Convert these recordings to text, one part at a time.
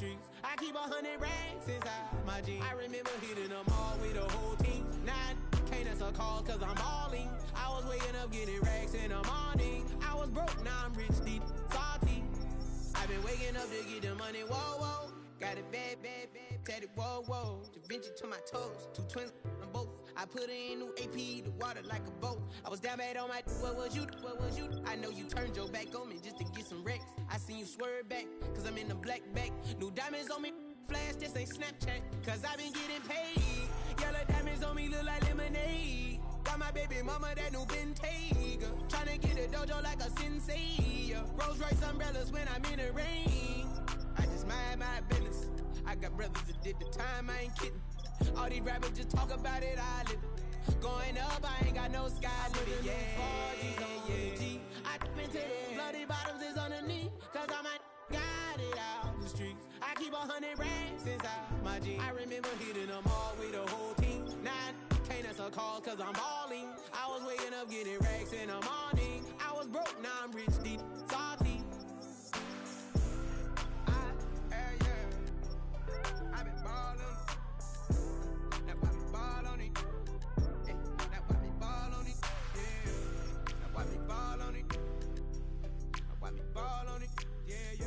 streets. I keep 100 racks inside my jeans. I remember hitting them all with the whole team. Now can't answer calls cause I'm balling. I was waking up getting racks in the morning. I was broke, now I'm rich, deep, salty. I've been waking up to get the money, whoa, whoa. Got it bad, bad, bad, tatted, whoa, whoa. Da Vinci to my toes, 2 twins on both. I put in new AP, the water like a boat. I was down bad on my, what was you, what was you? I know you turned your back on me just to get some wrecks. I seen you swerve back, cause I'm in the black back. New diamonds on me, flash, this ain't Snapchat. Cause I been getting paid. Yellow diamonds on me look like lemonade. Got my baby mama that new Bentayga. Tryna get a dojo like a sensei. Rolls Royce umbrellas when I'm in the rain. I just mind my business. I got brothers that did the time, I ain't kidding. All these rappers just talk about it, I live it. Going up, I ain't got no sky limit. Yeah, 4G's on G. I been to the bloody bottoms is underneath. Cause I might got it out the streets. I keep 100 racks inside my jeans. I remember hitting them all with the whole team. Now can't answer calls cause I'm balling. I was waking up getting racks in the morning. I was broke, now I'm rich, deep, salty. I've been ballin'. That's why we ball on it. Hey, that's why we ball on it. Yeah. That's why we ball on it. That's why we ball on it. Yeah, yeah.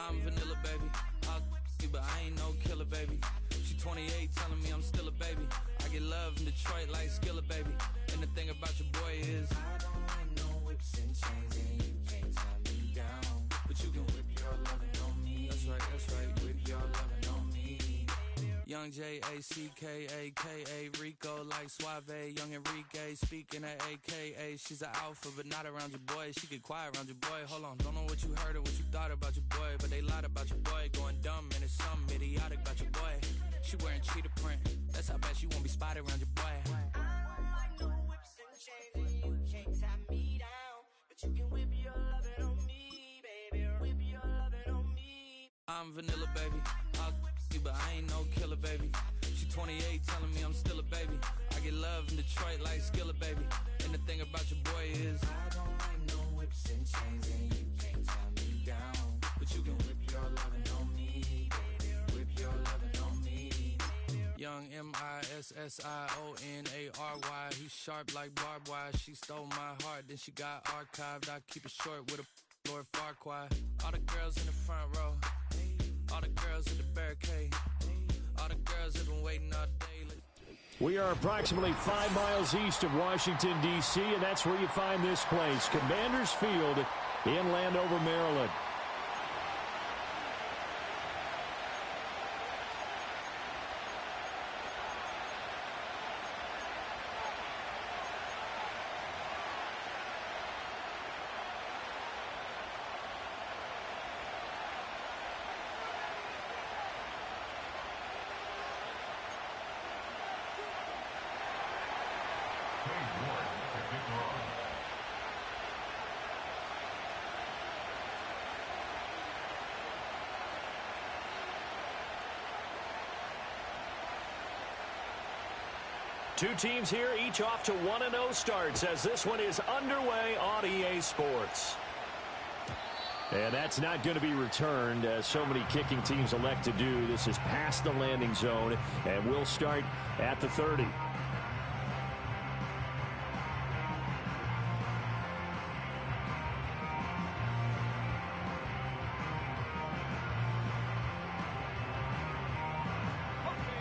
I'm vanilla, baby. I'll you, but I ain't no killer, baby. She 28, telling me I'm still a baby. I get love in Detroit like Skilla, baby. And the thing about your boy is I don't like no whips and chains, and you can't tie me down. But you can whip your lovin' on me. That's right, whip your lovin' on me. Young J-A-C-K-A-K-A, Rico like Suave, young Enrique, speaking at AKA. She's an alpha, but not around your boy. She get quiet around your boy. Hold on, don't know what you heard or what you thought about your boy, but they lied about your boy. Going dumb and it's something idiotic about your boy. She wearing cheetah print, that's how bad she won't be spotted around your boy. I don't like no whips and chains, and you can't tie me down. But you can whip your lovin' on me, baby. Whip your lovin' on me. I'm vanilla, baby. I'll you, but I ain't no killer, baby. She 28, telling me I'm still a baby. I get love in Detroit like Skilla, baby. And the thing about your boy is I don't like no whips and chains, and you can't tie me down. But you can whip your lovin' on me, baby. Whip your lovin' on me. Young MISSIONARY. He's sharp like barbed wire. She stole my heart, then she got archived. I keep it short with a Lord Farquaad. All the girls in the front row, all the girls at the barricade, all the girls have been waiting all day. We are approximately 5 miles east of Washington, D.C., and that's where you find this place, Commanders Field in Landover, Maryland. Two teams here, each off to 1-0 starts as this one is underway on EA Sports. And that's not going to be returned, as so many kicking teams elect to do. This is past the landing zone, and we'll start at the 30.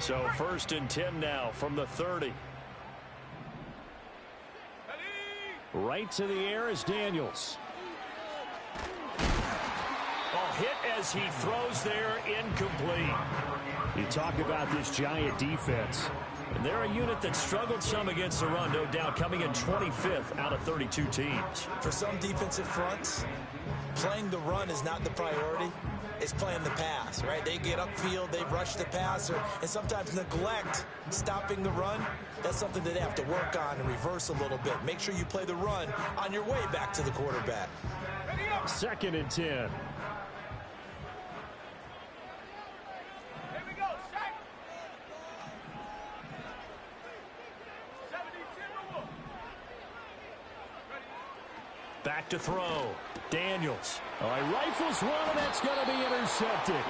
So 1st and 10 now from the 30. Right to the air is Daniels. Hit as he throws there, incomplete. You talk about this giant defense. And they're a unit that struggled some against the run, no doubt, coming in 25th out of 32 teams. For some defensive fronts, playing the run is not the priority. It's playing the pass, right? They get upfield, they rush the passer, and sometimes neglect stopping the run. That's something that they have to work on and reverse a little bit. Make sure you play the run on your way back to the quarterback. 2nd and 10. Back to throw. Daniels. All right, rifles one, and that's going to be intercepted.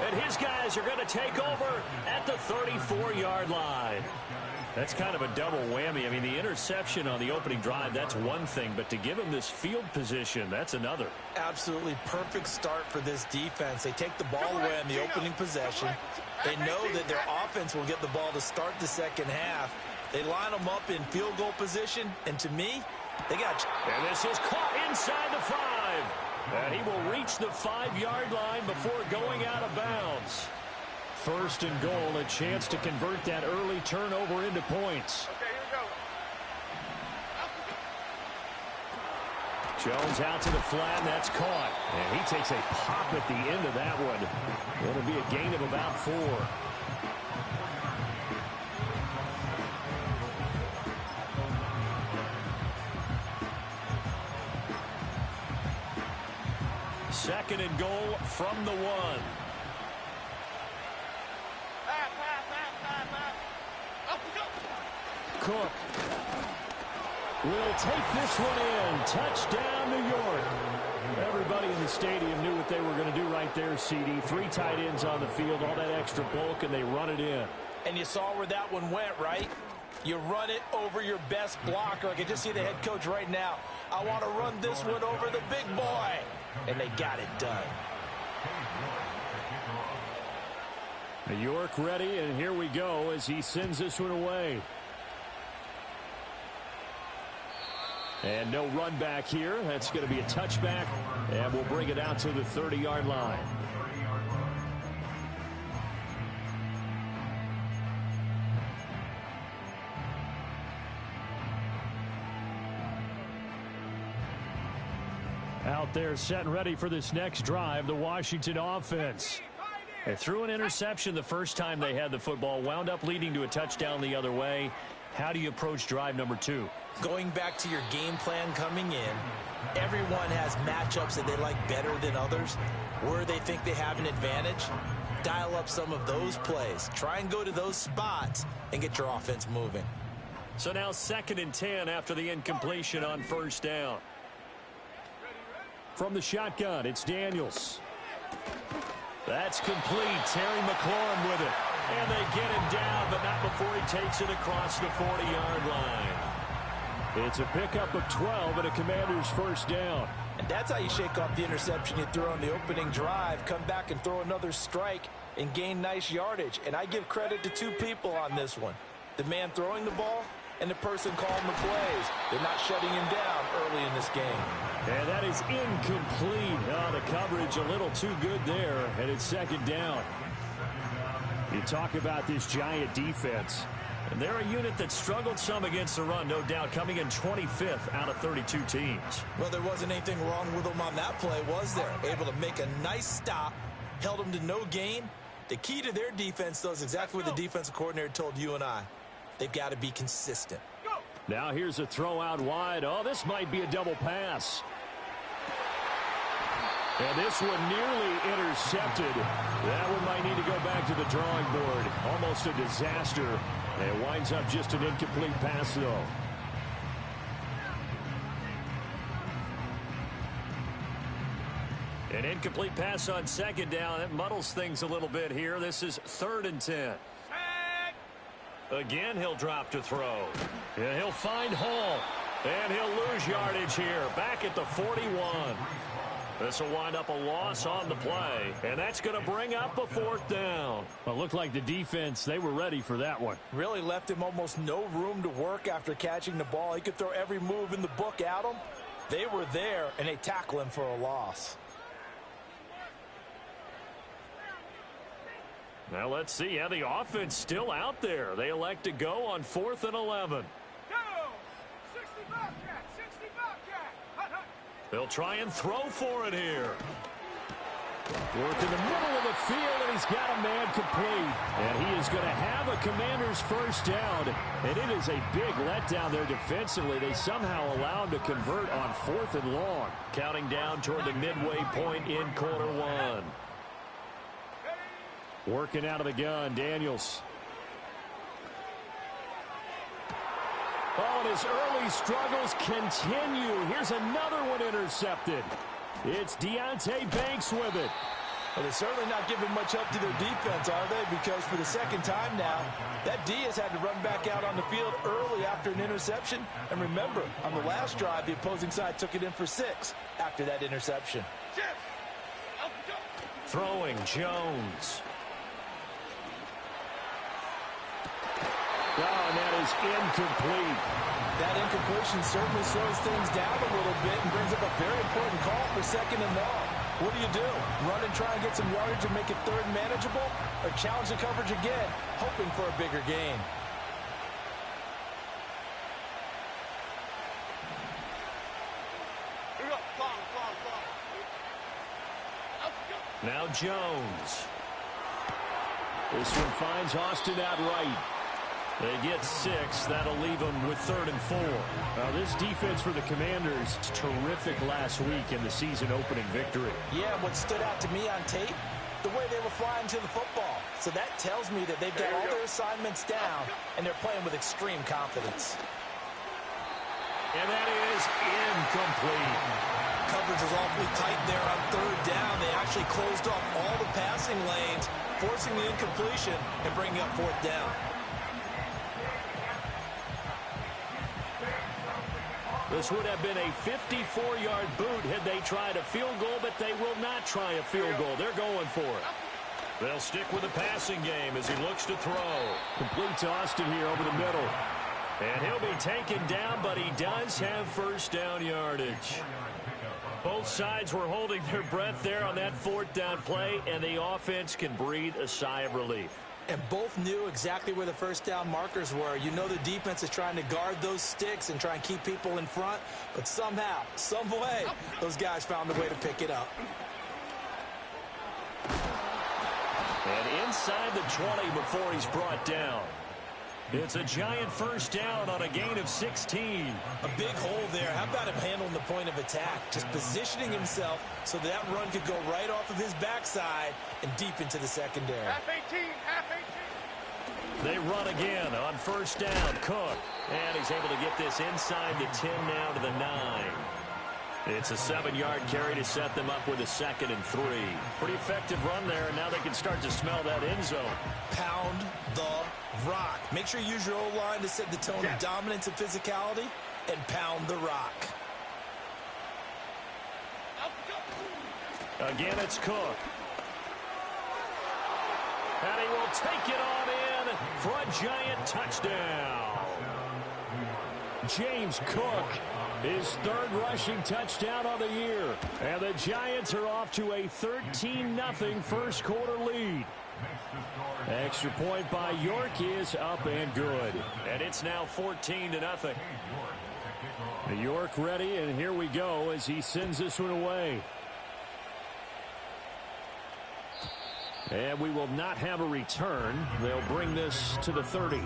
And his guys are going to take over at the 34-yard line. That's kind of a double whammy. I mean, the interception on the opening drive, that's one thing, but to give him this field position, that's another. Absolutely perfect start for this defense. They take the ball away on the opening possession. They know that their offense will get the ball to start the second half. They line them up in field goal position, and to me, they got... And this is caught inside the 5. And he will reach the 5-yard line before going out of bounds. 1st and goal, a chance to convert that early turnover into points. Okay, here we go. Jones out to the flat, and that's caught. And he takes a pop at the end of that one. It'll be a gain of about 4. Second and goal from the 1. Cook will take this one in. Touchdown, New York. Everybody in the stadium knew what they were going to do right there, CD. 3 tight ends on the field, all that extra bulk, and they run it in. And you saw where that one went, right? You run it over your best blocker. I can just see the head coach right now. I want to run this one over the big boy. And they got it done. New York ready, and here we go as he sends this one away. And no run back here. That's going to be a touchback, and we'll bring it out to the 30-yard line. Out there set and ready for this next drive, the Washington offense. They threw an interception the first time they had the football, wound up leading to a touchdown the other way. How do you approach drive number 2? Going back to your game plan coming in, Everyone has matchups that they like better than others, where they think they have an advantage. Dial up some of those plays. Try and go to those spots and get your offense moving. So now 2nd and 10 after the incompletion on first down. From the shotgun, it's Daniels. That's complete. Terry McLaurin with it. And they get him down, but not before he takes it across the 40-yard line. It's a pickup of 12 and a Commander's first down. And that's how you shake off the interception you threw on the opening drive, come back and throw another strike and gain nice yardage. And I give credit to two people on this one. The man throwing the ball and the person calling the plays. They're not shutting him down early in this game. And that is incomplete. Oh, the coverage a little too good there, and it's 2nd down. You talk about this Giant defense. And they're a unit that struggled some against the run, no doubt, coming in 25th out of 32 teams. Well, there wasn't anything wrong with them on that play, was there? Able to make a nice stop, held them to no gain. The key to their defense, though, is exactly what the defensive coordinator told you and I. They've got to be consistent. Now here's a throw out wide. Oh, this might be a double pass. And this one nearly intercepted. That one might need to go back to the drawing board. Almost a disaster. And it winds up just an incomplete pass, though. An incomplete pass on 2nd down. That muddles things a little bit here. This is 3rd and 10. Again, he'll drop to throw. And he'll find Hall. And he'll lose yardage here. Back at the 41. This will wind up a loss on the play. And that's going to bring up a 4th down. Well, it looked like the defense, they were ready for that one. Really left him almost no room to work after catching the ball. He could throw every move in the book at him. They were there, and they tackle him for a loss. Now let's see how the offense still out there. They elect to go on 4th and 11. They'll try and throw for it here. Work in the middle of the field, and he's got a man complete. And he is going to have a Commander's first down. And it is a big letdown there defensively. They somehow allow him to convert on 4th and long. Counting down toward the midway point in quarter 1. Working out of the gun, Daniels. Oh, and his early struggles continue. Here's another one intercepted. It's Deonte Banks with it. Well, they're certainly not giving much help to their defense, are they? Because for the 2nd time now, that D has had to run back out on the field early after an interception. And remember, on the last drive, the opposing side took it in for 6 after that interception. Throwing Jones. Oh, and that is incomplete. That incompletion certainly slows things down a little bit and brings up a very important call for 2nd and long. What do? Run and try and get some yardage and make it 3rd and manageable? Or challenge the coverage again, hoping for a bigger gain? Now Jones. This one finds Austin out right. They get 6. That'll leave them with 3rd and 4. Now, this defense for the Commanders, terrific last week in the season opening victory. Yeah, what stood out to me on tape, the way they were flying to the football. So that tells me that they've got all their assignments down, and they're playing with extreme confidence. And that is incomplete. Coverage was awfully tight there on 3rd down. They actually closed off all the passing lanes, forcing the incompletion and bringing up 4th down. This would have been a 54-yard boot had they tried a field goal, but they will not try a field goal. They're going for it. They'll stick with the passing game as he looks to throw. Complete to Austin here over the middle. And he'll be taken down, but he does have 1st down yardage. Both sides were holding their breath there on that 4th down play, and the offense can breathe a sigh of relief. And both knew exactly where the 1st down markers were. You know the defense is trying to guard those sticks and try and keep people in front. But somehow, some way, those guys found a way to pick it up. And inside the 20 before he's brought down. It's a giant first down on a gain of 16. A big hole there. How about him handling the point of attack? Just positioning himself so that run could go right off of his backside and deep into the secondary. Half 18, half 18. They run again on first down. Cook. And he's able to get this inside the 10 now to the 9. It's a 7-yard carry to set them up with a 2nd and 3. Pretty effective run there, and now they can start to smell that end zone. Pound the rock. Make sure you use your O-line to set the tone of dominance and physicality, and pound the rock. Again, it's Cook. And he will take it on in for a giant touchdown. James Cook, his 3rd rushing touchdown on the year. And the Giants are off to a 13-0 first quarter lead. Extra point by York is up and good. And it's now 14-0. York ready, and here we go as he sends this one away. And we will not have a return. They'll bring this to the 30.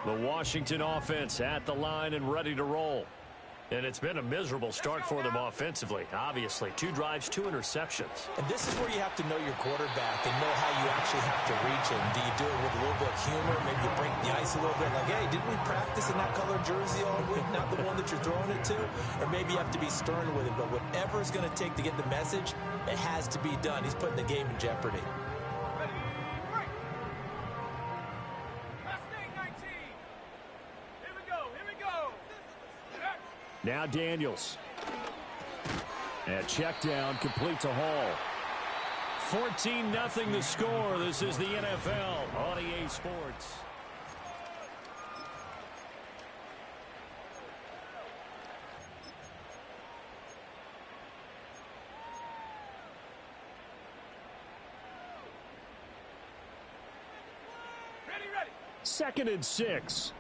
The Washington offense at the line and ready to roll. And it's been a miserable start for them offensively. Obviously, 2 drives, 2 interceptions. And this is where you have to know your quarterback and know how you actually have to reach him. Do you do it with a little bit of humor? Maybe you break the ice a little bit. Like, hey, didn't we practice in that colored jersey all week? Not the one that you're throwing it to? Or maybe you have to be stern with it. But whatever it's going to take to get the message, it has to be done. He's putting the game in jeopardy. Now Daniels. And check down, complete to Hall. 14-0 the score. This is the NFL on EA Sports. Ready. 2nd and 6.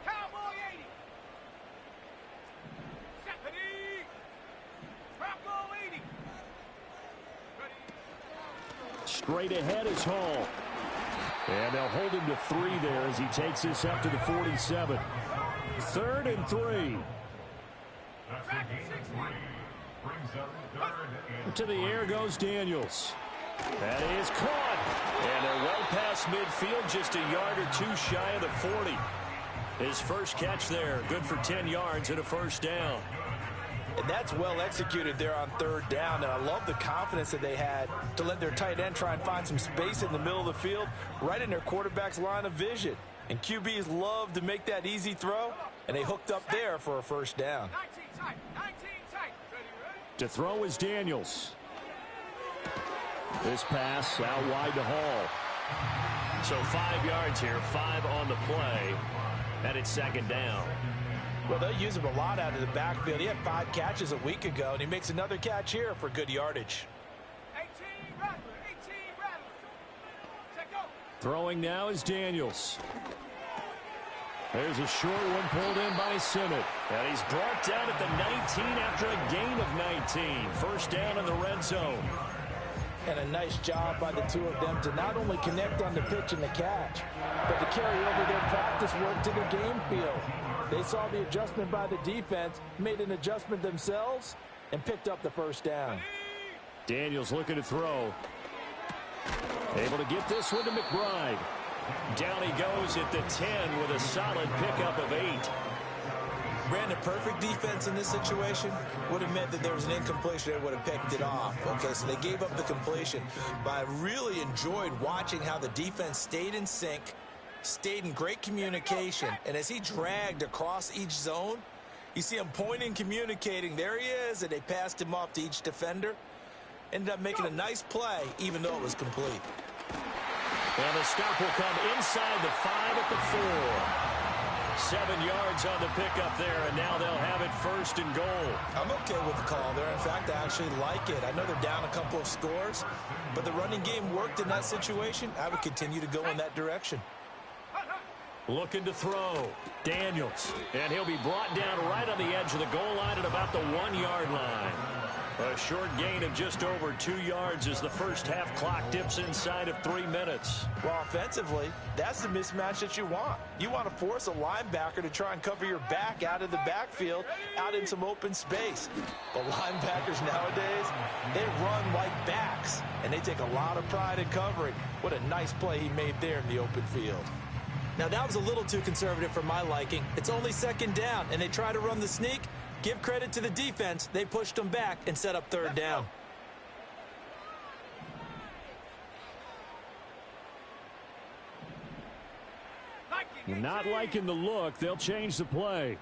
Straight ahead is Hall. And they'll hold him to 3 there as he takes this up to the 47. 3rd and 3. To the air goes Daniels. That is caught. And they're well past midfield, just a yard or 2 shy of the 40. His first catch there, good for 10 yards and a first down. And that's well executed there on 3rd down. And I love the confidence that they had to let their tight end try and find some space in the middle of the field, right in their quarterback's line of vision. And QBs love to make that easy throw, and they hooked up there for a first down. 19 tight. Ready. To throw is Daniels. This pass out wide to Hall. So 5 yards here, 5 on the play, and it's 2nd down. Well, they'll use him a lot out of the backfield. He had 5 catches a week ago, and he makes another catch here for good yardage. 18 Rattler. Check go. Throwing now is Daniels. There's a short one pulled in by Simmett. And he's brought down at the 19 after a gain of 19. First down in the red zone. And a nice job by the 2 of them to not only connect on the pitch and the catch, but to carry over their practice work to the game field. They saw the adjustment by the defense, made an adjustment themselves, and picked up the first down. Daniels looking to throw. Able to get this one to McBride. Down he goes at the 10 with a solid pickup of 8. Brandon, perfect defense in this situation would have meant that there was an incompletion. They would have picked it off. Okay, so they gave up the completion. But I really enjoyed watching how the defense stayed in sync, stayed in great communication, and as he dragged across each zone, you see him pointing, communicating. There he is, and they passed him off to each defender. Ended up making a nice play, even though it was complete. And the stop will come inside the 5 at the 4. 7 yards on the pickup there, and now they'll have it 1st and goal. I'm okay with the call there. In fact, I actually like it. I know they're down a couple of scores, but the running game worked in that situation. I would continue to go in that direction. Looking to throw. Daniels. And he'll be brought down right on the edge of the goal line at about the 1-yard line. A short gain of just over 2 yards as the first half clock dips inside of 3 minutes. Well, offensively, that's the mismatch that you want. You want to force a linebacker to try and cover your back out of the backfield, out in some open space. But linebackers nowadays, they run like backs, and they take a lot of pride in covering. What a nice play he made there in the open field. Now, that was a little too conservative for my liking. It's only second down, and they try to run the sneak. Give credit to the defense. They pushed them back and set up third down. Not liking the look. They'll change the play.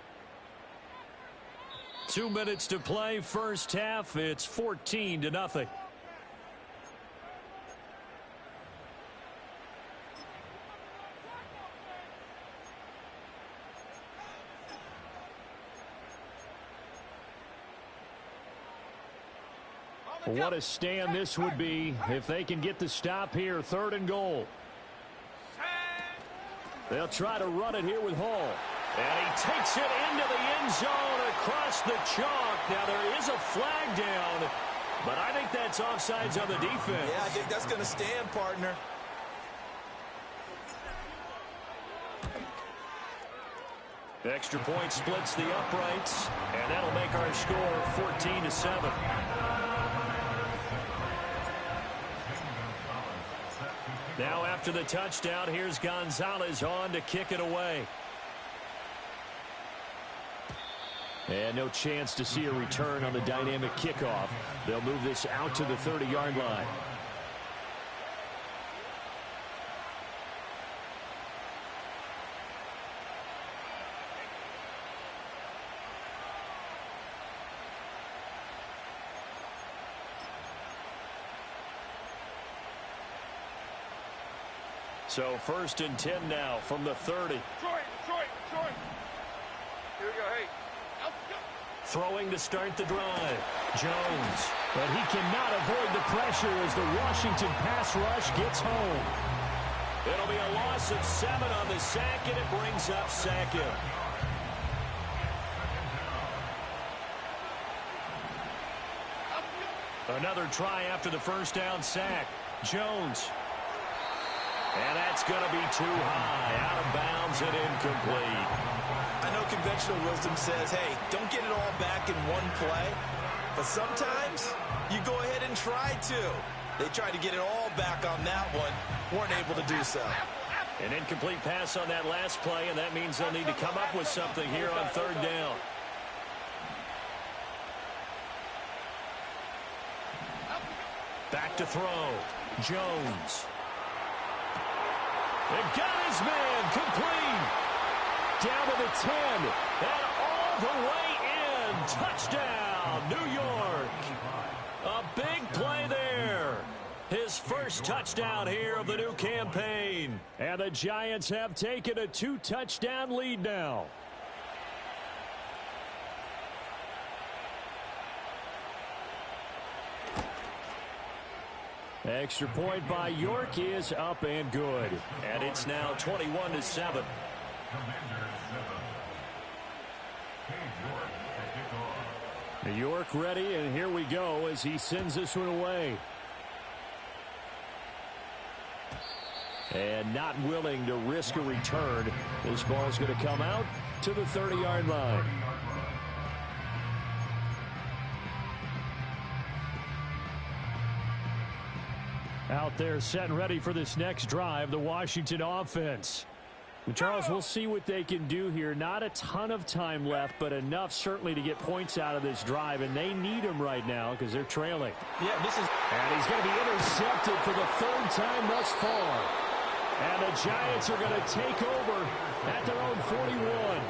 2 minutes to play. First half. It's 14-0. What a stand this would be if they can get the stop here. 3rd and goal. They'll try to run it here with Hall. And he takes it into the end zone across the chalk. Now there is a flag down, but I think that's offsides on the defense. Yeah, I think that's going to stand, partner. The extra point splits the uprights, and that'll make our score 14-7. Now after the touchdown, here's Gonzalez on to kick it away. And no chance to see a return on the dynamic kickoff. They'll move this out to the 30-yard line. So 1st and 10 now from the 30. Troy. Here we go, hey. Throwing to start the drive. Jones. But he cannot avoid the pressure as the Washington pass rush gets home. It'll be a loss of 7 on the sack, and it brings up second. Another try after the first down sack. Jones. And that's going to be too high, out of bounds and incomplete. I know conventional wisdom says, hey, don't get it all back in one play. But sometimes you go ahead and try to. They tried to get it all back on that one, weren't able to do so. An incomplete pass on that last play, and that means they'll need to come up with something here on 3rd down. Back to throw. Jones. They got his man complete. Down to the 10. And all the way in. Touchdown, New York. A big play there. His first touchdown here of the new campaign. And the Giants have taken a 2-touchdown lead now. Extra point by York is up and good. And it's now 21-7. York ready, and here we go as he sends this one away. And not willing to risk a return. This ball's going to come out to the 30-yard line. Out there set and ready for this next drive, the Washington offense. And Charles, we'll see what they can do here. Not a ton of time left, but enough certainly to get points out of this drive, and they need them right now because they're trailing. Yeah, And he's going to be intercepted for the 3rd time thus far. And the Giants are going to take over at their own 41.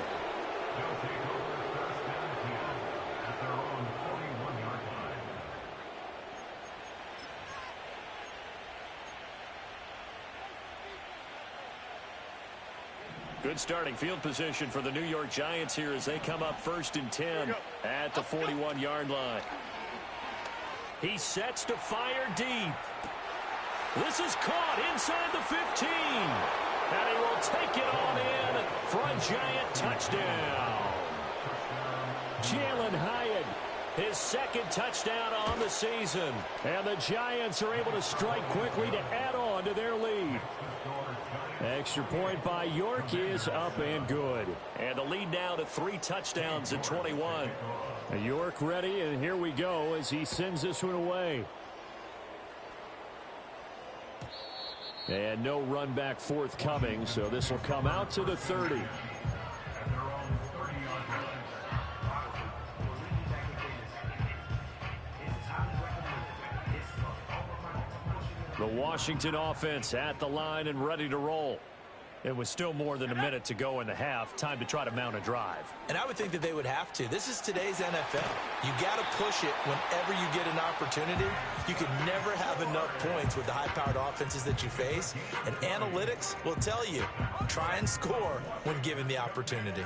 Good starting field position for the New York Giants here as they come up 1st and 10 at the 41-yard line. He sets to fire deep. This is caught inside the 15. And he will take it on in for a Giant touchdown. Jalen Hyatt, his second touchdown on the season. And the Giants are able to strike quickly to add on to their lead. Extra point by York is up and good. And the lead now to 3 touchdowns at 21. York ready, and here we go as he sends this one away. And no run back forthcoming, so this will come out to the 30. The Washington offense at the line and ready to roll. It was still more than a minute to go in the half. Time to try to mount a drive. And I would think that they would have to. This is today's NFL. You got to push it whenever you get an opportunity. You can never have enough points with the high-powered offenses that you face. And analytics will tell you, try and score when given the opportunity.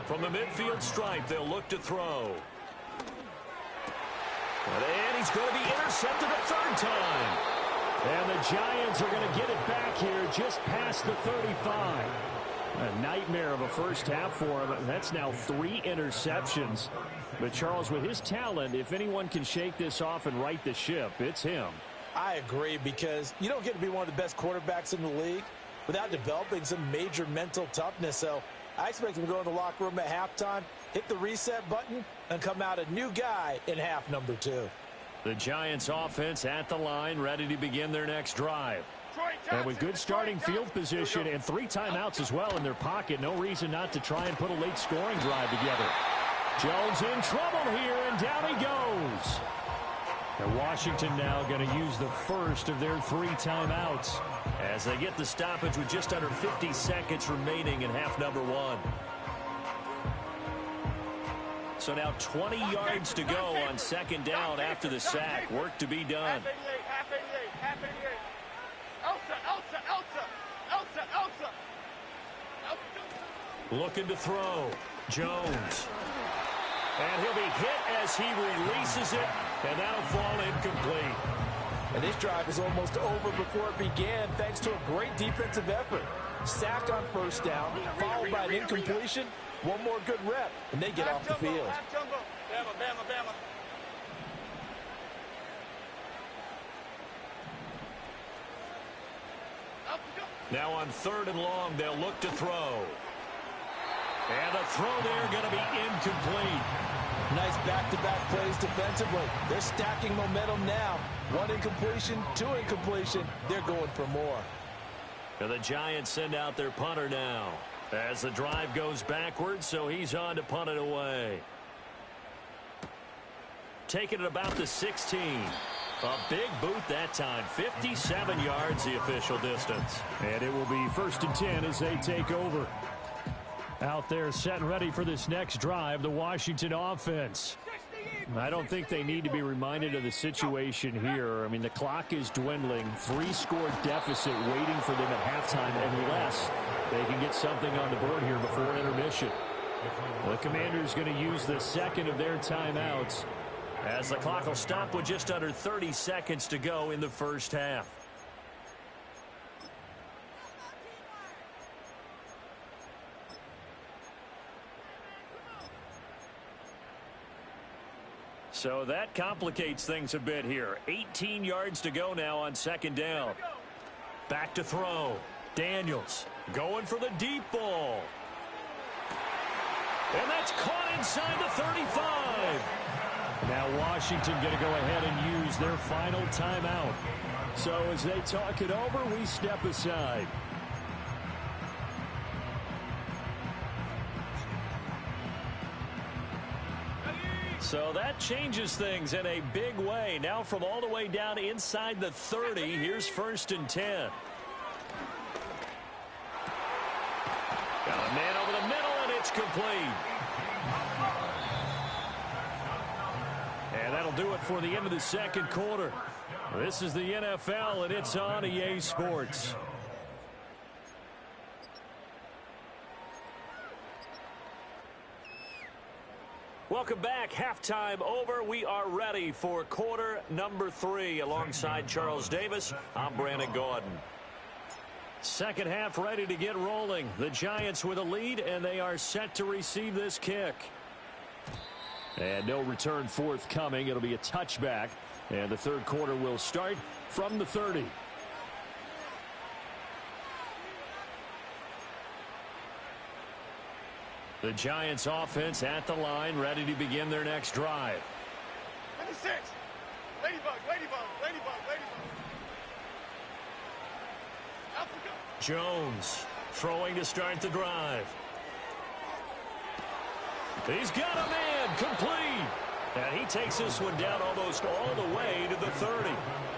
From the midfield stripe, they'll look to throw. And he's going to be intercepted a third time. And the Giants are going to get it back here just past the 35. A nightmare of a first half for him. That's now 3 interceptions. But, Charles, with his talent, if anyone can shake this off and right the ship, it's him. I agree, because you don't get to be one of the best quarterbacks in the league without developing some major mental toughness. So I expect him to go in the locker room at halftime, hit the reset button, and come out a new guy in half number 2. The Giants offense at the line, ready to begin their next drive. And with good starting field position and 3 timeouts as well in their pocket, no reason not to try and put a late scoring drive together. Jones in trouble here, and down he goes. And Washington now going to use the first of their 3 timeouts as they get the stoppage with just under 50 seconds remaining in half number 1. So now 20 yards to go on second down after the sack. Work to be done. Looking to throw. Jones. And he'll be hit as he releases it, and that'll fall incomplete. And this drive is almost over before it began, thanks to a great defensive effort. Sack on first down, followed by an incompletion. One more good rep, and they get off the field. Now on 3rd and long, they'll look to throw. And the throw there going to be incomplete. Nice back-to-back plays defensively. They're stacking momentum now. 1 incompletion, 2 incompletion. They're going for more. And the Giants send out their punter now as the drive goes backwards, so he's on to punt it away. Taking it about the 16. A big boot that time. 57 yards the official distance. And it will be 1st and 10 as they take over. Out there set and ready for this next drive, the Washington offense. I don't think they need to be reminded of the situation here. I mean, the clock is dwindling. 3-score deficit waiting for them at halftime unless they can get something on the board here before intermission. The Commanders going to use the second of their timeouts as the clock will stop with just under 30 seconds to go in the first half. So that complicates things a bit here. 18 yards to go now on second down. Back to throw. Daniels going for the deep ball. And that's caught inside the 35. Now Washington going to go ahead and use their final timeout. So as they talk it over, we step aside. So that changes things in a big way. Now from all the way down inside the 30, here's 1st and 10. Got a man over the middle, and it's complete. And that'll do it for the end of the second quarter. This is the NFL, and it's on EA Sports. Welcome back. Halftime over. We are ready for quarter number 3. Alongside Charles Davis, I'm Brandon Gordon. Second half ready to get rolling. The Giants with a lead, and they are set to receive this kick. And no return forthcoming. It'll be a touchback. And the third quarter will start from the 30. The Giants offense at the line, ready to begin their next drive. 26. Ladybug, ladybug, ladybug, ladybug. Africa. Jones throwing to start the drive. He's got a man, complete. And he takes this one down almost all the way to the 30.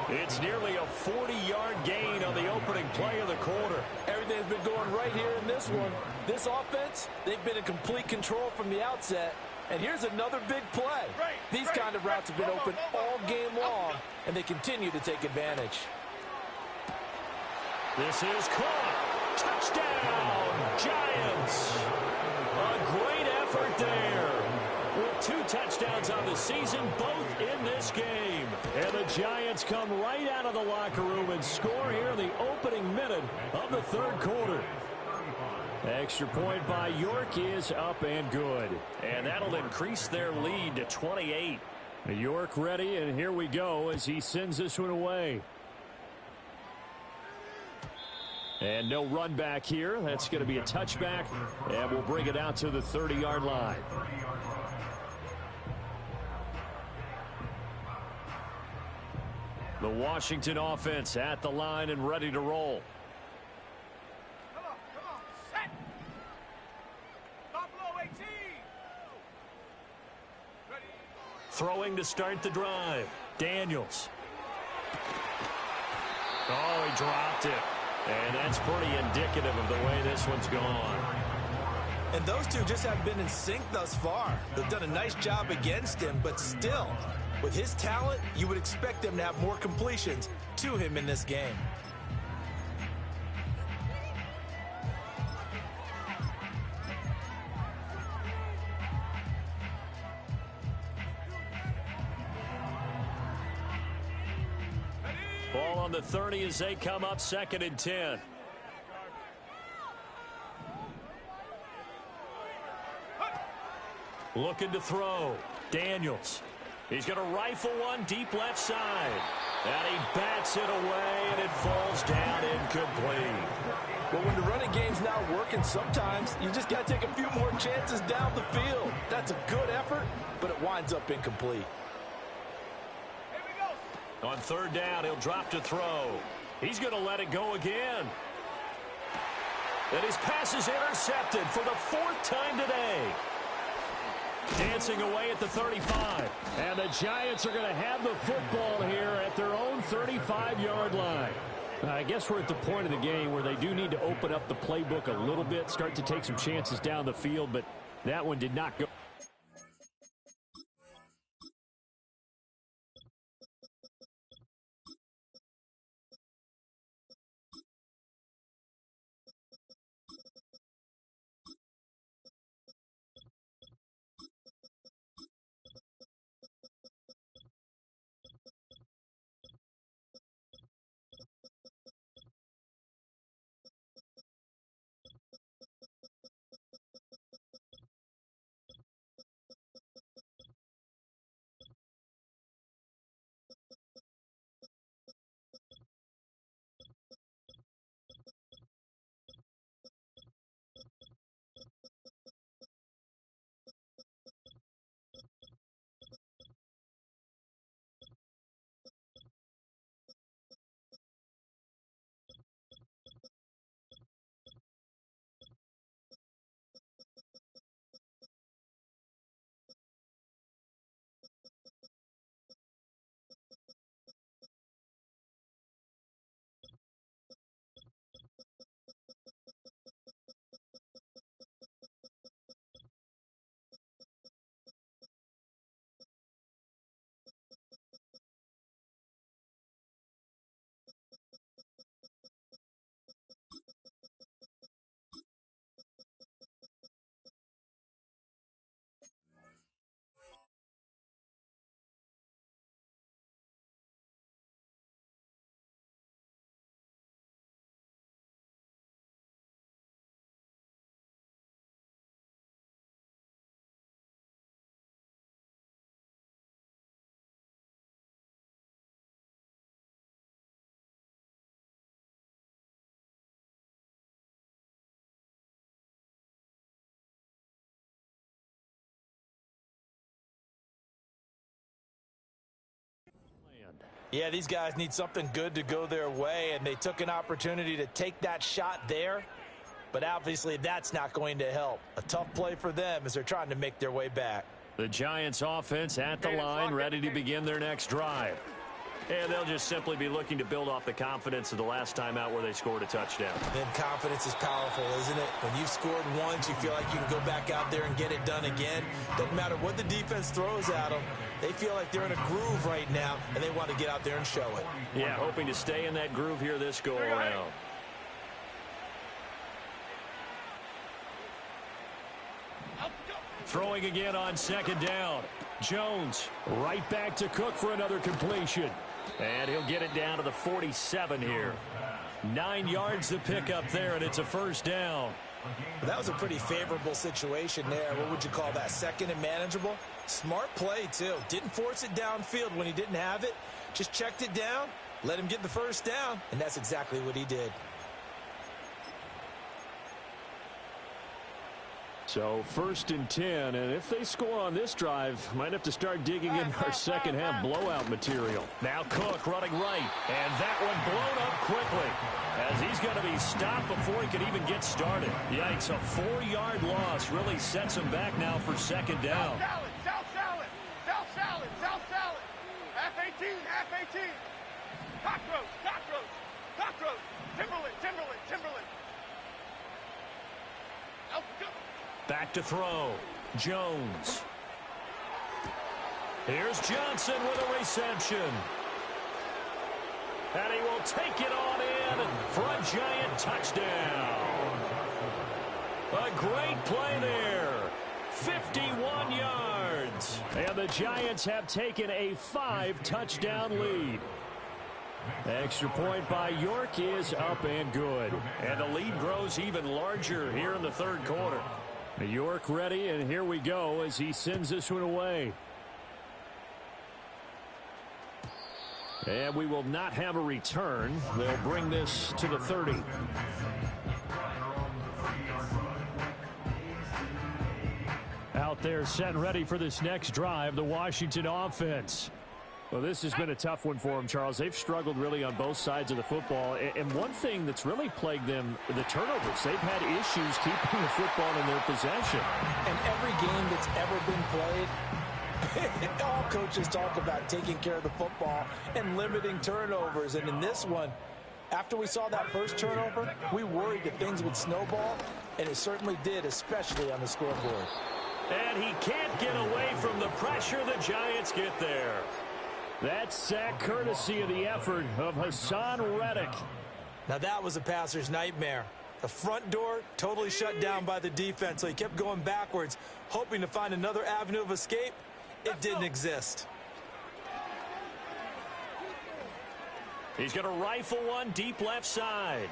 It's nearly a 40-yard gain on the opening play of the quarter. Everything's been going right here in this one. This offense, they've been in complete control from the outset. And here's another big play. These kind of routes have been open all game long, and they continue to take advantage. This is caught. Touchdown, Giants. A great effort there. With 2 touchdowns on the season, both in this game. And the Giants come right out of the locker room and score here in the opening minute of the third quarter. Extra point by York is up and good. And that'll increase their lead to 28. York ready, and here we go as he sends this one away. And no run back here. That's going to be a touchback, and we'll bring it out to the 30-yard line. The Washington offense at the line and ready to roll. Come on, set. Buffalo 18. Ready. Throwing to start the drive. Daniels. Oh, he dropped it. And that's pretty indicative of the way this one's gone. And those two just haven't been in sync thus far. They've done a nice job against him, but still, with his talent, you would expect them to have more completions to him in this game. Ball on the 30 as they come up 2nd and 10. Looking to throw. Daniels. He's going to rifle one deep left side. And he bats it away, and it falls down incomplete. Well, when the running game's not working, sometimes you just got to take a few more chances down the field. That's a good effort, but it winds up incomplete. On 3rd down, he'll drop to throw. He's going to let it go again. And his pass is intercepted for the 4th time today. Dancing away at the 35. And the Giants are going to have the football here at their own 35-yard line. I guess we're at the point of the game where they do need to open up the playbook a little bit, start to take some chances down the field, but that one did not go. Yeah, these guys need something good to go their way, and they took an opportunity to take that shot there. But obviously that's not going to help. A tough play for them as they're trying to make their way back. The Giants offense at the line, ready to begin their next drive. And they'll just simply be looking to build off the confidence of the last time out where they scored a touchdown. And confidence is powerful, isn't it? When you've scored once, you feel like you can go back out there and get it done again. Doesn't matter what the defense throws at them. They feel like they're in a groove right now, and they want to get out there and show it. Yeah, hoping to stay in that groove here this go-around. Throwing again on second down. Jones right back to Cook for another completion. And he'll get it down to the 47 here. 9 yards to pick up there, and it's a first down. That was a pretty favorable situation there. What would you call that? Second and manageable? Smart play, too. Didn't force it downfield when he didn't have it. Just checked it down, let him get the first down, and that's exactly what he did. So 1st and 10, and if they score on this drive, might have to start digging in our second half blowout material. Now Cook running right, and that one blown up quickly as he's going to be stopped before he can even get started. Yikes, a 4-yard loss really sets him back now for second down. South salad. Half 18. Cockroach. Timberland. Back to throw. Jones. Here's Johnson with a reception. And he will take it on in for a Giant touchdown. A great play there. 51 yards. And the Giants have taken a 5-touchdown lead. Extra point by York is up and good. And the lead grows even larger here in the third quarter. York ready, and here we go as he sends this one away. And we will not have a return. They'll bring this to the 30. Out there set and ready for this next drive, the Washington offense. Well, this has been a tough one for them, Charles. They've struggled really on both sides of the football. And one thing that's really plagued them, the turnovers. They've had issues keeping the football in their possession. And every game that's ever been played, all coaches talk about taking care of the football and limiting turnovers. And in this one, after we saw that first turnover, we worried that things would snowball, and it certainly did, especially on the scoreboard. And he can't get away from the pressure. The Giants get there. That sack courtesy of the effort of Hassan Reddick. Now that was a passer's nightmare. The front door totally shut down by the defense, so he kept going backwards, hoping to find another avenue of escape. It didn't exist. He's going to rifle one deep left side.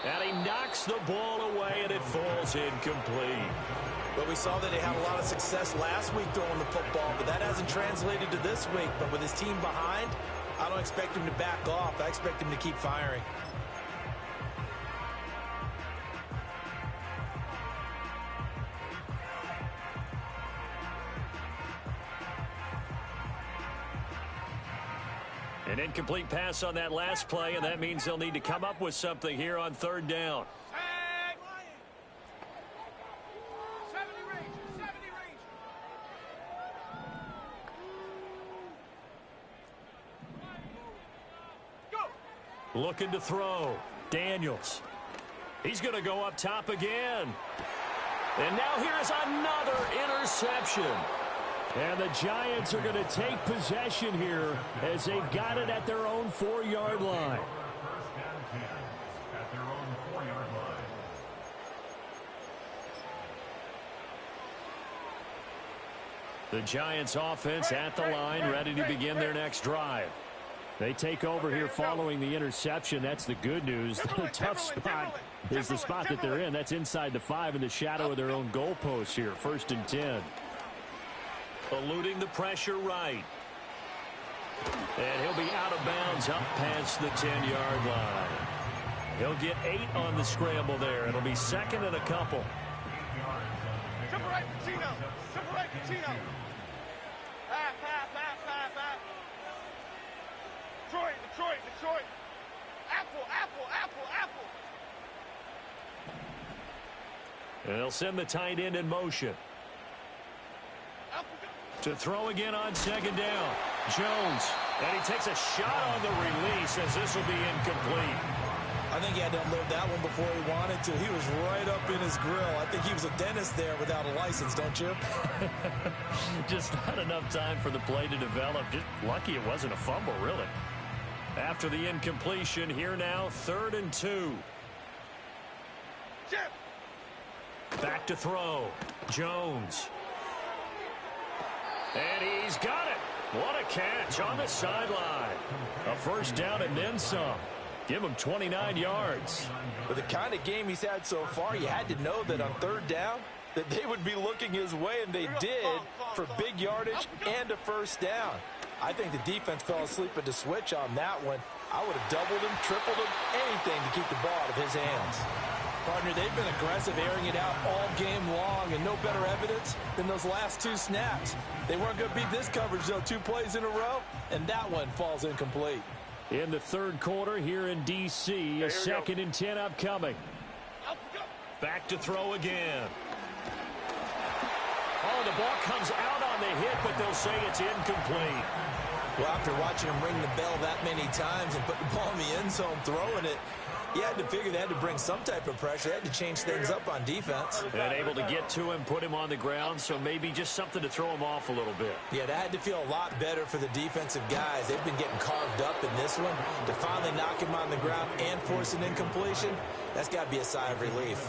And he knocks the ball away, and it falls incomplete. But we saw that they had a lot of success last week throwing the football, but that hasn't translated to this week. But with his team behind, I don't expect him to back off. I expect him to keep firing. An incomplete pass on that last play, and that means they'll need to come up with something here on third down. 70 range. Go. Looking to throw. Daniels. He's going to go up top again. And now here's another interception. And the Giants are going to take possession here as they've got it at their own 4-yard line. The Giants offense at the line, ready to begin their next drive. They take over here following the interception. That's the good news. The tough spot is the spot that they're in. That's inside the 5 in the shadow of their own goalpost here. 1st and 10. Eluding the pressure right. And he'll be out of bounds up past the 10-yard line. He'll get 8 on the scramble there. It'll be 2nd and a couple. Triple right, Pacino. Pass. And they'll send the tight end in motion. To throw again on second down. Jones. And he takes a shot on the release as this will be incomplete. I think he had to unload that one before he wanted to. He was right up in his grill. I think he was a dentist there without a license, don't you? Just not enough time for the play to develop. Just lucky it wasn't a fumble, really. After the incompletion, here now, 3rd and 2. Back to throw. Jones. And he's got it. What a catch on the sideline. A first down and then some. Give him 29 yards. With the kind of game he's had so far, you had to know that on 3rd down that they would be looking his way, and they did, for big yardage and a first down. I think the defense fell asleep at the switch on that one. I would have doubled him, tripled him, anything to keep the ball out of his hands. Partner, they've been aggressive, airing it out all game long, and no better evidence than those last 2 snaps. They weren't going to beat this coverage, though, 2 plays in a row, and that one falls incomplete. In the 3rd quarter here in D.C., a 2nd and 10 upcoming. Back to throw again. Oh, the ball comes out on the hit, but they'll say it's incomplete. Well, after watching him ring the bell that many times and put the ball in the end zone throwing it, you had to figure they had to bring some type of pressure. They had to change things up on defense. And able to get to him, put him on the ground, so maybe just something to throw him off a little bit. Yeah, that had to feel a lot better for the defensive guys. They've been getting carved up in this one. To finally knock him on the ground and force an incompletion, that's got to be a sigh of relief.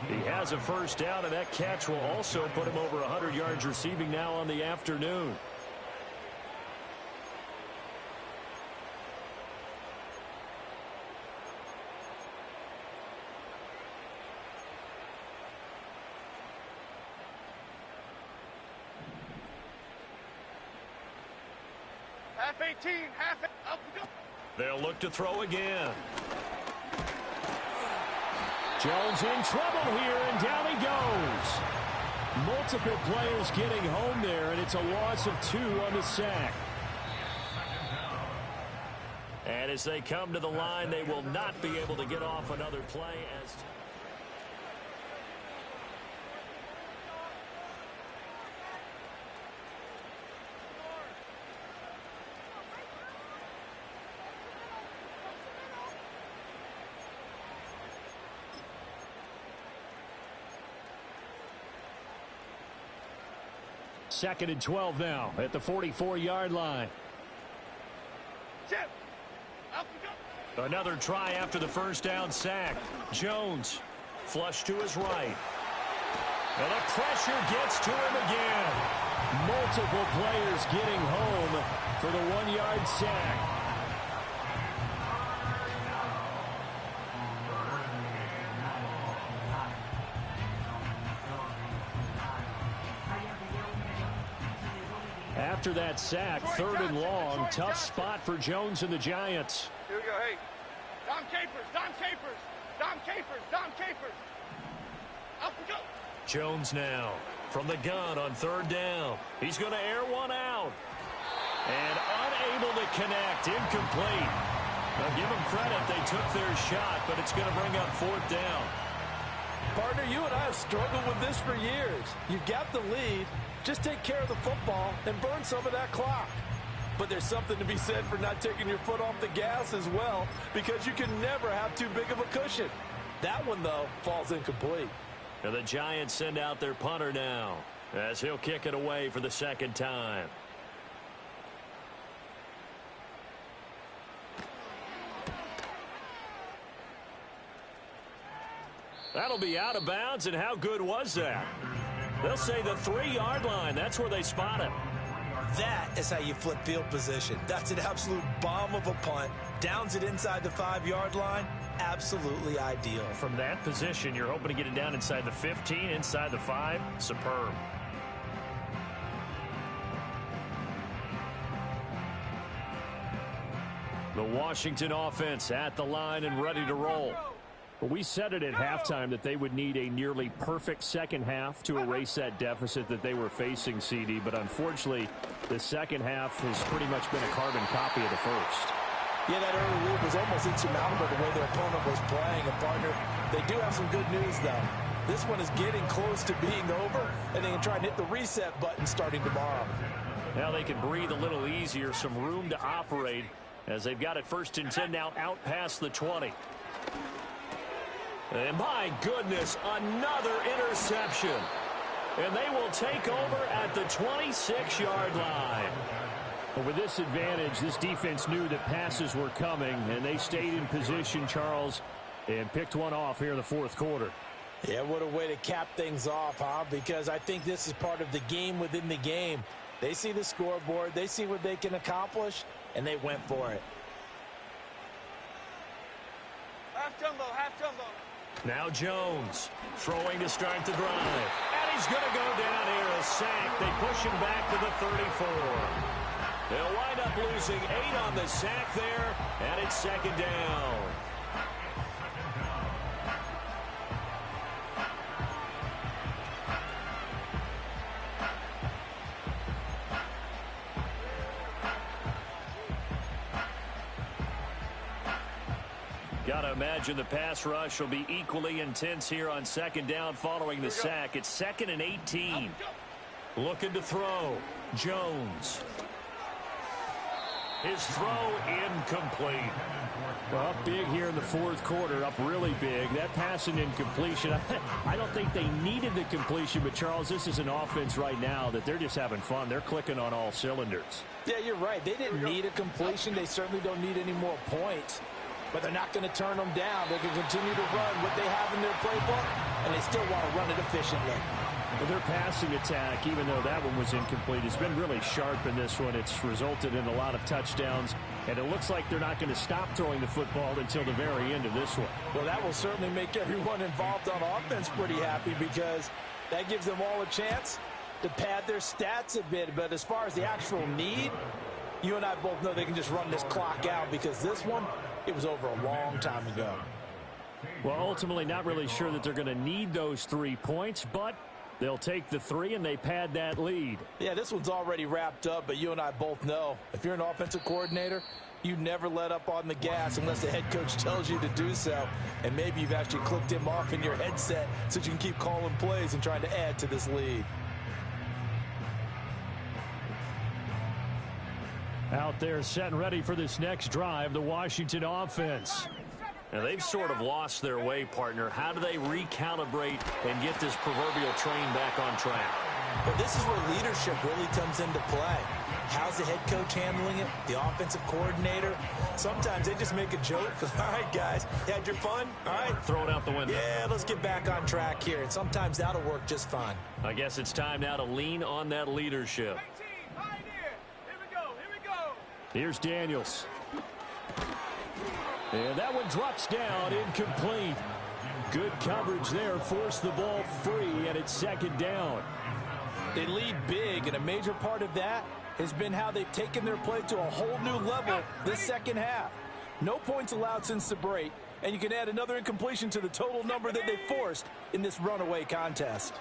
He has a first down, and that catch will also put him over 100 yards receiving now on the afternoon. Half 18, half up we go. They'll look to throw again. Jones in trouble here, and down he goes. Multiple players getting home there, and it's a loss of 2 on the sack. And as they come to the line, they will not be able to get off another play as... Second and 12 now at the 44-yard line. Another try after the first down sack. Jones flush to his right. And the pressure gets to him again. Multiple players getting home for the 1-yard sack. After that sack, 3rd and long, tough spot for Jones and the Giants. Here we go, hey. Dom Capers, Dom Capers, Dom Capers, Dom Capers. Up we go. Jones now from the gun on 3rd down. He's going to air one out. And unable to connect, incomplete. Now give them credit, they took their shot, but it's going to bring up 4th down. Partner, you and I have struggled with this for years. You've got the lead. Just take care of the football and burn some of that clock. But there's something to be said for not taking your foot off the gas as well, because you can never have too big of a cushion. That one, though, falls incomplete. And the Giants send out their punter now as he'll kick it away for the 2nd time. That'll be out of bounds, and how good was that? They'll say the 3-yard line. That's where they spot him. That is how you flip field position. That's an absolute bomb of a punt. Downs it inside the 5-yard line. Absolutely ideal. From that position, you're hoping to get it down inside the 15, inside the 5. Superb. The Washington offense at the line and ready to roll. We said it at halftime that they would need a nearly perfect second half to erase that deficit that they were facing, CD. But unfortunately, the second half has pretty much been a carbon copy of the first. Yeah, that early lead was almost insurmountable the way their opponent was playing. And, partner, they do have some good news, though. This one is getting close to being over, and they can try and hit the reset button starting tomorrow. Now they can breathe a little easier, some room to operate as they've got it 1st and 10 now out past the 20. And my goodness, another interception. And they will take over at the 26-yard line. Well, with this advantage, this defense knew that passes were coming, and they stayed in position, Charles, and picked one off here in the 4th quarter. Yeah, what a way to cap things off, huh? Because I think this is part of the game within the game. They see the scoreboard, they see what they can accomplish, and they went for it. Half jumbo, half jumbo. Now Jones throwing to start the drive. And he's going to go down here, a sack. They push him back to the 34. They'll wind up losing 8 on the sack there, and it's 2nd down. Got to imagine the pass rush will be equally intense here on 2nd down following the sack. It's 2nd and 18. Looking to throw. Jones. His throw incomplete. Well, up big here in the 4th quarter, up really big. That pass and incompletion, I don't think they needed the completion, but Charles, this is an offense right now that they're just having fun. They're clicking on all cylinders. Yeah, you're right. They didn't need a completion. They certainly don't need any more points. But they're not going to turn them down. They can continue to run what they have in their playbook, and they still want to run it efficiently. Well, their passing attack, even though that one was incomplete, has been really sharp in this one. It's resulted in a lot of touchdowns, and it looks like they're not going to stop throwing the football until the very end of this one. Well, that will certainly make everyone involved on offense pretty happy because that gives them all a chance to pad their stats a bit. But as far as the actual need, you and I both know they can just run this clock out because this one, it was over a long time ago. Well, ultimately, not really sure that they're going to need those 3 points, but they'll take the 3 and they pad that lead. Yeah, this one's already wrapped up, but you and I both know if you're an offensive coordinator, you never let up on the gas unless the head coach tells you to do so. And maybe you've actually clicked him off in your headset so you can keep calling plays and trying to add to this lead. Out there set and ready for this next drive, the Washington offense. Now they've sort of lost their way, partner. How do they recalibrate and get this proverbial train back on track? But this is where leadership really comes into play. How's the head coach handling it? The offensive coordinator? Sometimes they just make a joke. All right, guys, you had your fun? All right. Throw it out the window. Yeah, let's get back on track here. And sometimes that'll work just fine. I guess it's time now to lean on that leadership. Here's Daniels. And that one drops down, incomplete. Good coverage there, forced the ball free, and it's 2nd down. They lead big, and a major part of that has been how they've taken their play to a whole new level this second half. No points allowed since the break, and you can add another incompletion to the total number that they forced in this runaway contest.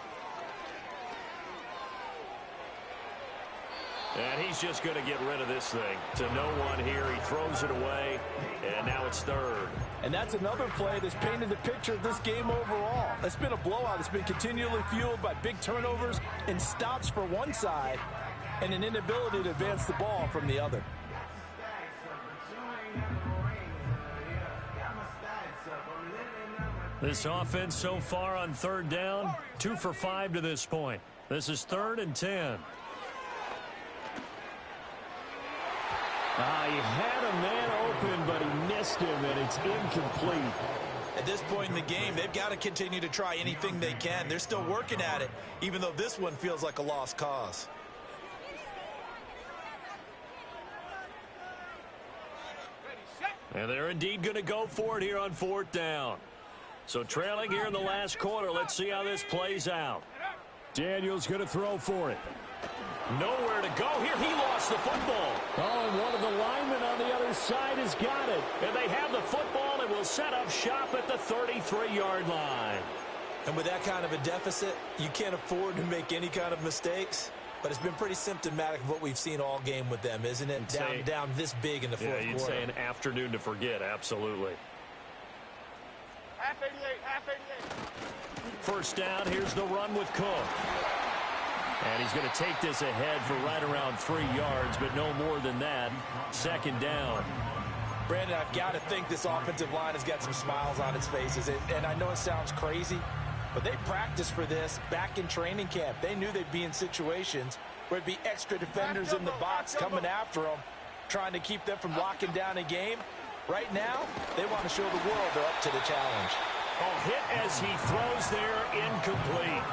And he's just going to get rid of this thing. To no one here. He throws it away, and now it's 3rd. And that's another play that's painted the picture of this game overall. It's been a blowout. It's been continually fueled by big turnovers and stops for one side and an inability to advance the ball from the other. This offense so far on 3rd down, 2 for 5 to this point. This is 3rd and 10. He had a man open, but he missed him, and it's incomplete. At this point in the game, they've got to continue to try anything they can. They're still working at it, even though this one feels like a lost cause. And they're indeed going to go for it here on 4th down. So trailing here in the last quarter, let's see how this plays out. Daniels going to throw for it. Nowhere to go here. He lost the football. Oh, and one of the linemen on the other side has got it. And they have the football and will set up shop at the 33-yard line. And with that kind of a deficit, you can't afford to make any kind of mistakes. But it's been pretty symptomatic of what we've seen all game with them, isn't it? Down this big in the fourth quarter. Yeah, you'd say an afternoon to forget, absolutely. Half 88, half 88. First down, here's the run with Cook. And he's going to take this ahead for right around 3 yards, but no more than that. Second down. Brandon, I've got to think this offensive line has got some smiles on its faces. And I know it sounds crazy, but they practiced for this back in training camp. They knew they'd be in situations where it'd be extra defenders in the box coming after them, trying to keep them from locking down a game. Right now, they want to show the world they're up to the challenge. Oh, hit as he throws there, incomplete.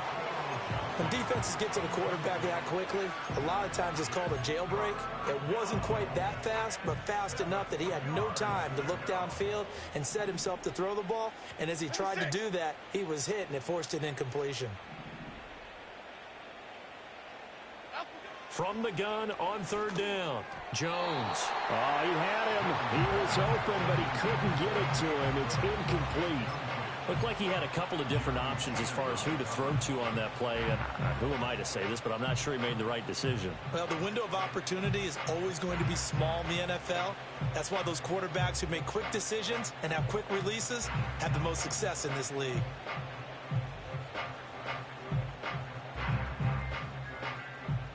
When defenses get to the quarterback that quickly, a lot of times it's called a jailbreak. It wasn't quite that fast, but fast enough that he had no time to look downfield and set himself to throw the ball. And as he tried to do that, he was hit, and it forced an incompletion. From the gun on third down, Jones. Oh, he had him. He was open, but he couldn't get it to him. It's incomplete. Looked like he had a couple of different options as far as who to throw to on that play. And who am I to say this, but I'm not sure he made the right decision. Well, the window of opportunity is always going to be small in the NFL. That's why those quarterbacks who make quick decisions and have quick releases have the most success in this league.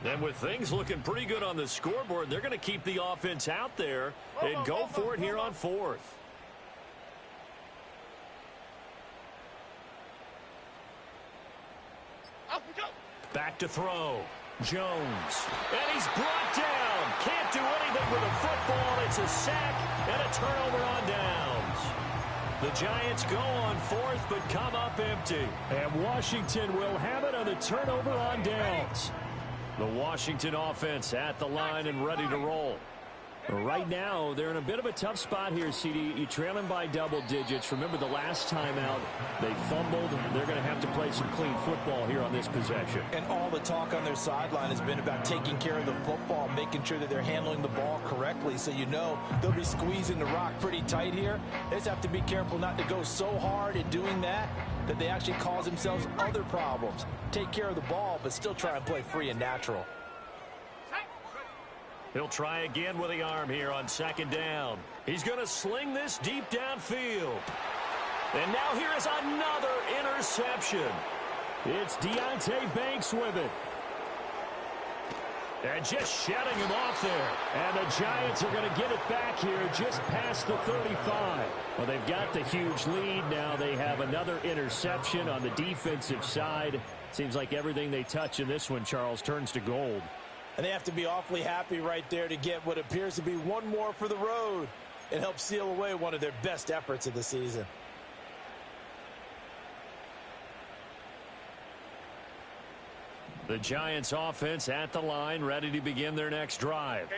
And with things looking pretty good on the scoreboard, they're going to keep the offense out there and go for it here on fourth. Back to throw. Jones. And he's brought down. Can't do anything with a football. It's a sack and a turnover on downs. The Giants go on fourth but come up empty. And Washington will have it on the turnover on downs. The Washington offense at the line and ready to roll. Right now, they're in a bit of a tough spot here, CD. You're trailing by double digits. Remember the last time out, they fumbled. They're going to have to play some clean football here on this possession. And all the talk on their sideline has been about taking care of the football, making sure that they're handling the ball correctly. So you know they'll be squeezing the rock pretty tight here. They just have to be careful not to go so hard at doing that they actually cause themselves other problems. Take care of the ball, but still try and play free and natural. He'll try again with the arm here on second down. He's going to sling this deep downfield. And now here is another interception. It's Deonte Banks with it. And just shutting him off there. And the Giants are going to get it back here just past the 35. Well, they've got the huge lead. Now they have another interception on the defensive side. Seems like everything they touch in this one, Charles, turns to gold. And they have to be awfully happy right there to get what appears to be one more for the road and help seal away one of their best efforts of the season. The Giants offense at the line, ready to begin their next drive.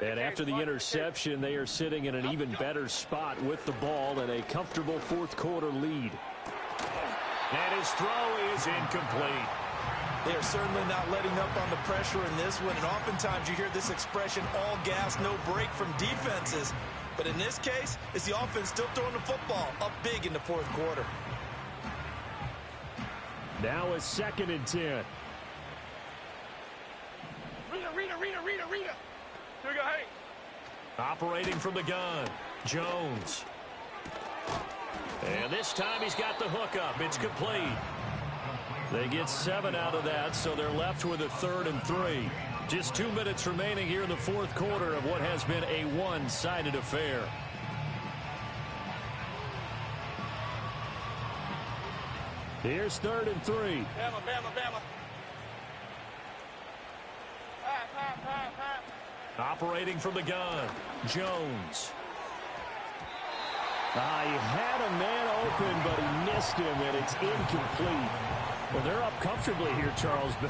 And after the interception, they are sitting in an even better spot with the ball and a comfortable fourth quarter lead. And his throw is incomplete. They are certainly not letting up on the pressure in this one, and oftentimes you hear this expression, all gas, no break from defenses. But in this case, it's the offense still throwing the football up big in the fourth quarter. Now a 2nd and 10. Rita. Here we go, hey. Operating from the gun, Jones. And this time he's got the hookup. It's complete. They get 7 out of that, so they're left with a 3rd and 3. Just 2 minutes remaining here in the fourth quarter of what has been a one-sided affair. Here's 3rd and 3. Bama. Operating from the gun, Jones. He had a man open, but he missed him, and it's incomplete. Well, they're up comfortably here, Charles, but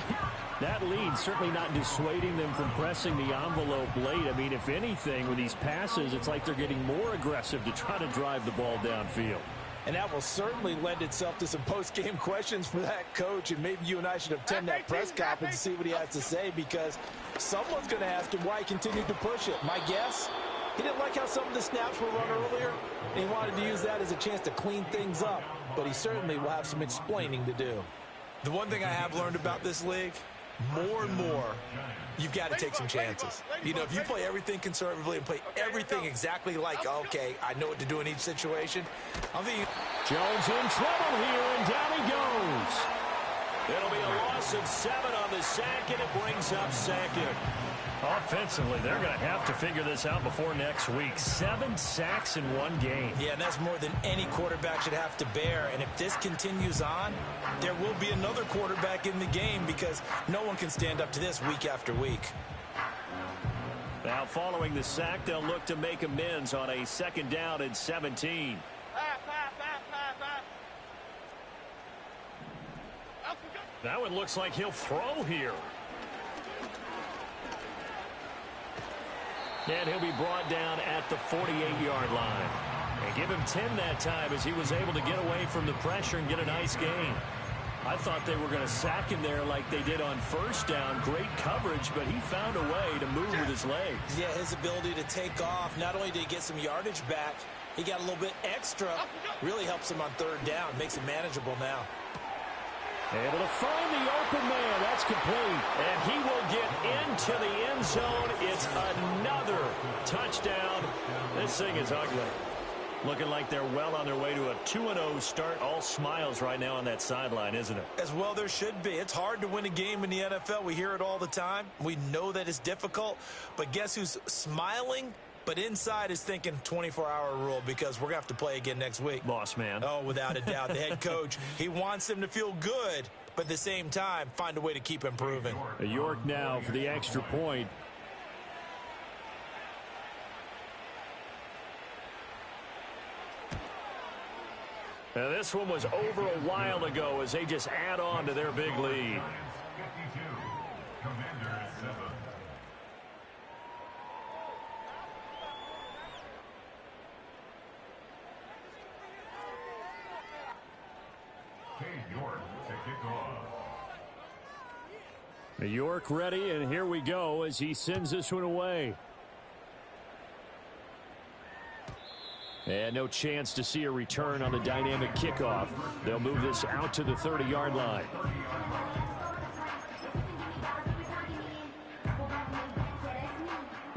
that lead certainly not dissuading them from pressing the envelope late. I mean, if anything, with these passes, it's like they're getting more aggressive to try to drive the ball downfield. And that will certainly lend itself to some post-game questions for that coach, and maybe you and I should attend that press conference and see what he has to say, because someone's going to ask him why he continued to push it. My guess, he didn't like how some of the snaps were run earlier, and he wanted to use that as a chance to clean things up, but he certainly will have some explaining to do. The one thing I have learned about this league, more and more, you've got to take some chances. You know, if you play everything conservatively and play everything exactly like, okay, I know what to do in each situation, I'm thinking Jones in trouble here, and down he goes. It'll be a loss of 7 on the sack, and it brings up second. Offensively, they're going to have to figure this out before next week. 7 sacks in one game. Yeah, and that's more than any quarterback should have to bear. And if this continues on, there will be another quarterback in the game because no one can stand up to this week after week. Now, following the sack, they'll look to make amends on a 2nd down and 17. That one looks like he'll throw here. And he'll be brought down at the 48-yard line. And give him 10 that time as he was able to get away from the pressure and get a nice gain. I thought they were going to sack him there like they did on 1st down. Great coverage, but he found a way to move with his legs. Yeah, his ability to take off, not only did he get some yardage back, he got a little bit extra. Really helps him on 3rd down. Makes it manageable now. Able to find the open man. That's complete. And he will get into the end zone. It's another touchdown. This thing is ugly. Looking like they're well on their way to a 2-0 start. All smiles right now on that sideline, isn't it? As well there should be. It's hard to win a game in the NFL. We hear it all the time. We know that it's difficult. But guess who's smiling? But inside is thinking 24-hour rule because we're going to have to play again next week. Boss man. Oh, without a doubt. The head coach, he wants them to feel good, but at the same time, find a way to keep improving. York now for the extra point. Now this one was over a while ago as they just add on to their big lead. York ready, and here we go as he sends this one away. And no chance to see a return on the dynamic kickoff. They'll move this out to the 30-yard line.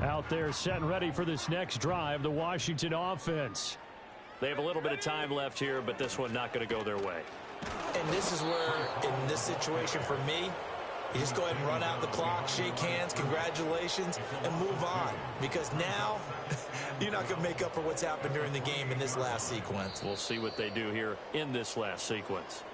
Out there set and ready for this next drive, the Washington offense. They have a little bit of time left here, but this one not going to go their way. And this is where, in this situation for me, you just go ahead and run out the clock, shake hands, congratulations, and move on. Because now, you're not going to make up for what's happened during the game in this last sequence. We'll see what they do here in this last sequence.